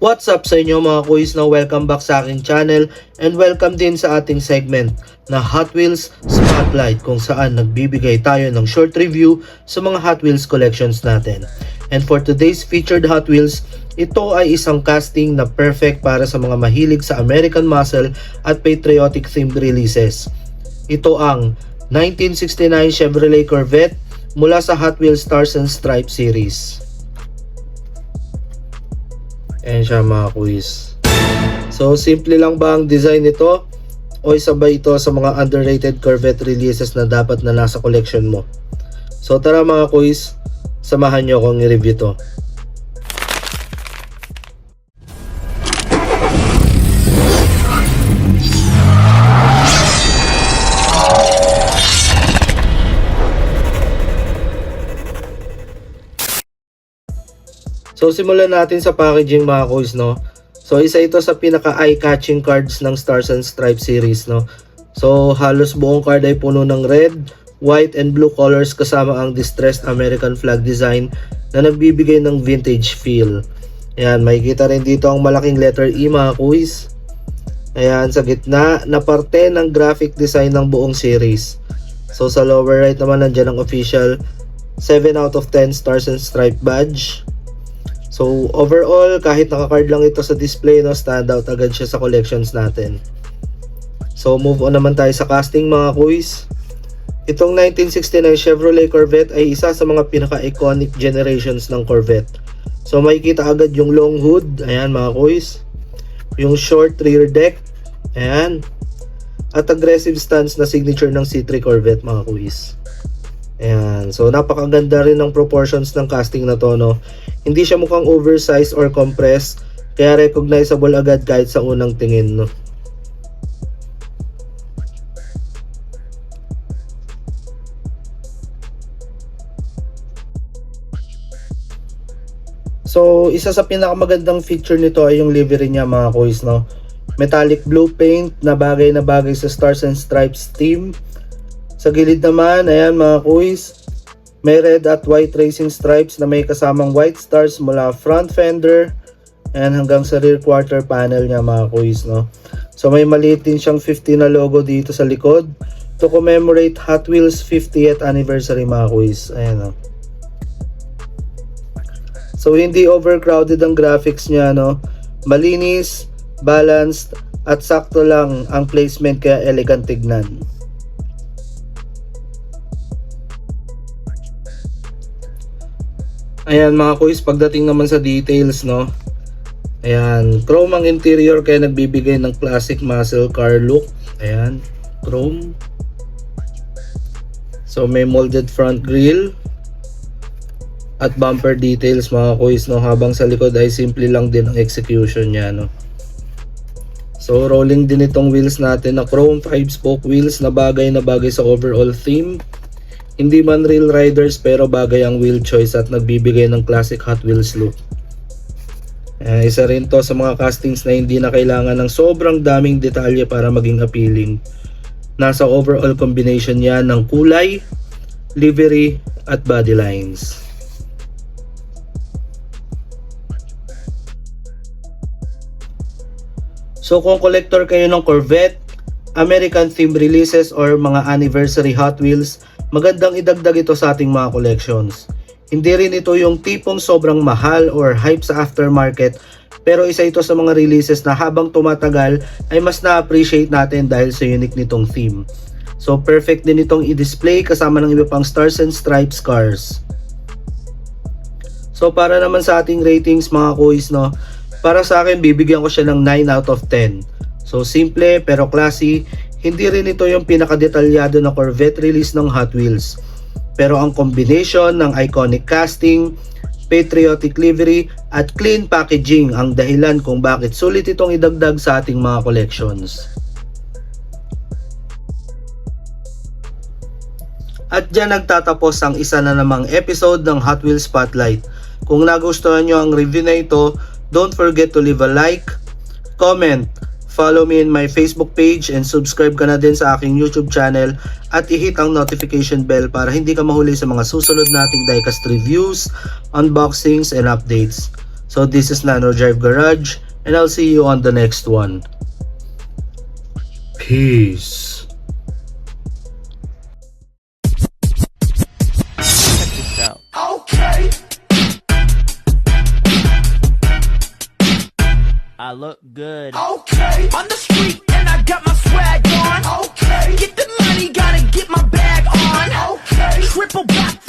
What's up sa inyo mga kuis na welcome back sa aking channel and welcome din sa ating segment na Hot Wheels Spotlight kung saan nagbibigay tayo ng short review sa mga Hot Wheels collections natin. And for today's featured Hot Wheels, ito ay isang casting na perfect para sa mga mahilig sa American muscle at patriotic themed releases. Ito ang 1969 Chevrolet Corvette mula sa Hot Wheels Stars and Stripes series. Ayan siya mga kuis. So simple lang ba ang design nito? O isabay ito sa mga underrated Corvette releases na dapat na nasa collection mo? So tara mga kuis, samahan nyo akong i-review to. So simulan natin sa packaging mga kuis, no. So isa ito sa pinaka eye-catching cards ng Stars and Stripes series, no. So halos buong card ay puno ng red, white and blue colors kasama ang distressed American flag design na nagbibigay ng vintage feel. Ayan, makikita rin dito ang malaking letter E mga kuis. Ayan, sa gitna na parte ng graphic design ng buong series. So sa lower right naman nandiyan ang official 7 out of 10 Stars and Stripes badge. So overall, kahit naka-card lang ito sa display, no, stand out agad siya sa collections natin. So move on naman tayo sa casting mga kuis. Itong 1969 Chevrolet Corvette ay isa sa mga pinaka-iconic generations ng Corvette. So makikita agad yung long hood, ayan mga kuis. Yung short rear deck, ayan. At aggressive stance na signature ng C3 Corvette mga kuis. Ayan, so napakaganda rin ng proportions ng casting na to, no. Hindi siya mukhang oversized or compressed, kaya recognizable agad kahit sa unang tingin, no. So isa sa pinakamagandang feature nito ay yung livery niya mga kuis, no. Metallic blue paint na bagay sa Stars and Stripes theme. Sa gilid naman, ayan mga kuis, may red at white racing stripes na may kasamang white stars mula front fender and hanggang sa rear quarter panel niya mga kuis, no. So may maliit din siyang 50 na logo dito sa likod to commemorate Hot Wheels 50th anniversary mga kuis. Ayan, no. So hindi overcrowded ang graphics niya, no. Malinis, balanced at sakto lang ang placement kaya elegant tignan. Ayan mga kuis, pagdating naman sa details, no. Ayan, chrome ang interior kaya nagbibigay ng classic muscle car look. Ayan, chrome. So may molded front grille at bumper details mga kuis, no, habang sa likod ay simple lang din ang execution niya, no. So rolling din itong wheels natin na chrome 5-spoke wheels na bagay sa overall theme. Hindi man real riders pero bagay ang wheel choice at nagbibigay ng classic Hot Wheels look. Isa rin to sa mga castings na hindi na kailangan ng sobrang daming detalye para maging appealing. Nasa overall combination yan ng kulay, livery at body lines. So kung collector kayo ng Corvette, American theme releases or mga anniversary Hot Wheels, magandang idagdag ito sa ating mga collections. Hindi rin ito yung tipong sobrang mahal or hype sa aftermarket, pero isa ito sa mga releases na habang tumatagal ay mas na-appreciate natin dahil sa unique nitong theme. So perfect din itong i-display kasama ng iba pang Stars and Stripes cars. So para naman sa ating ratings mga kuis, no, para sa akin bibigyan ko siya ng 9 out of 10. So simple pero classy. Hindi rin ito yung pinakadetalyado na Corvette release ng Hot Wheels. Pero ang combination ng iconic casting, patriotic livery at clean packaging ang dahilan kung bakit sulit itong idagdag sa ating mga collections. At dyan nagtatapos ang isa na namang episode ng Hot Wheels Spotlight. Kung nagustuhan nyo ang review na ito, don't forget to leave a like, comment, follow me in my Facebook page and subscribe ka na din sa aking YouTube channel at i-hit ang notification bell para hindi ka mahuli sa mga susunod nating diecast reviews, unboxings, and updates. So this is Nano Drive Garage, and I'll see you on the next one. Peace. Check this out. Okay. I look good. Okay. On the street and I got my swag on. Okay. Get the money, gotta get my bag on. Okay. Triple back